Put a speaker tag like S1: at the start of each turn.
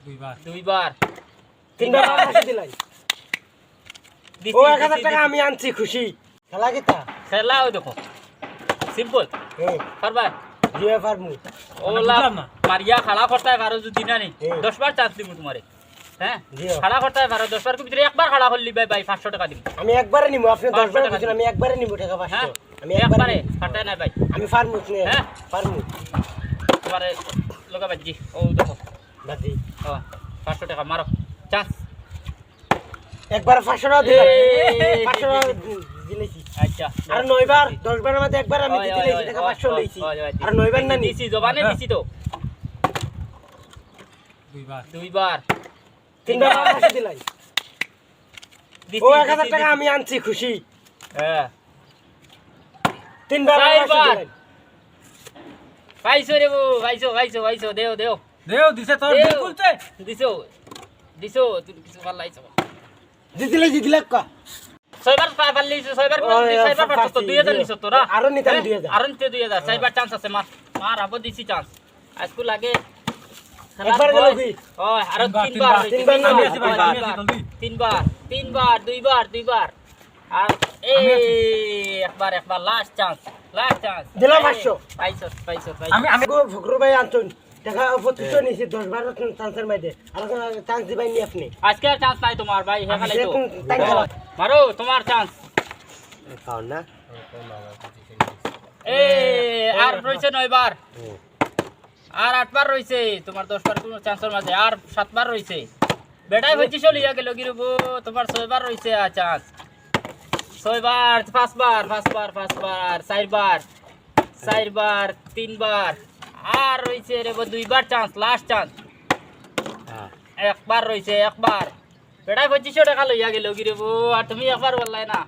S1: দুইবার
S2: তিনবার ফাঁসি দিলাই ও 1000 টাকা আমি আনছি খুশি খেলা কিতা
S1: খেলা ওই দেখো সিম্পল
S2: হ্যাঁ
S1: পারবা
S2: জিয়া ফার্মু
S1: ওলা মারিয়া খাড়া করতে পারো যদি না নি 10 বার চান্স দিব তোমারে হ্যাঁ খাড়া করতে পারো 10 বার ভিতরে একবার খাড়া করলি ভাই 500 টাকা দিব
S2: আমি একবারে নিব আপনি 10 বার দিছেন আমি একবারে নিব টাকা 500 আমি
S1: একবারে ফাটাই না ভাই
S2: আমি ফার্মু
S1: হ্যাঁ
S2: ফার্মু
S1: তোমারে লগা বাজি ও দেখো
S2: বাজি
S1: ও 500 টাকা মারো চান্স
S2: একবার 500 টাকা দিলাম 500 টাকা দিলেছি
S1: আচ্ছা
S2: আর 9 বার 10 বারের মধ্যে একবার আমি দিতে লইছি টাকা 500 লইছি আর 9 বার না
S1: দিছি জবানে দিছি তো দুইবার
S2: তিনবার ফাঁসি দিলাই ও 1000 টাকা আমি আনছি খুশি
S1: হ্যাঁ
S2: তিনবার ফাঁসি দিলাই
S1: পাইছো রে পাইছো দেও
S3: দিছে তোর বিলকুলতে
S1: দিছো তুমি কিছু ভাল লাইছো
S2: দিলে কা
S1: ছয়বার পারলি ছয়বার পারছো তো 2000 নিছো তোরা
S2: আরো নিতাম 2000
S1: আরো নিতে 2000 ছয়বার চান্স আছে মার আবো দিছি চান্স আজকু লাগে
S2: একবার গেল কি
S1: ও আরো তিনবার দুইবার আর একবার লাস্ট চান্স
S2: দিলাম 500
S1: পাইছো
S2: আমি গো ফকরু ভাই আনছুন টাকা 2500 নিছি 10 বার চান্সের মধ্যে আর চান্স দিবাই নি আপনি
S1: আজকে আর চান্স নাই তোমার ভাই হেখালাই তো মারো তোমার চান্স
S2: কাও না
S1: আর রইছে 9 বার আর 8 বার রইছে তোমার 10 বার কোনো চান্সের মাঝে আর 7 বার রইছে বেটাই হইছি চলিয়া গেল গিরবো তোমার 6 বার রইছে চান্স 6 বার 5 বার 4 বার 3 বার আর রইছে রে 2 বার চান্স লাস্ট চান্স একবার রইছে একবার বেটাই 2500 টাকা লইয়া গেল গিরবো আর তুমি একবার বললাই না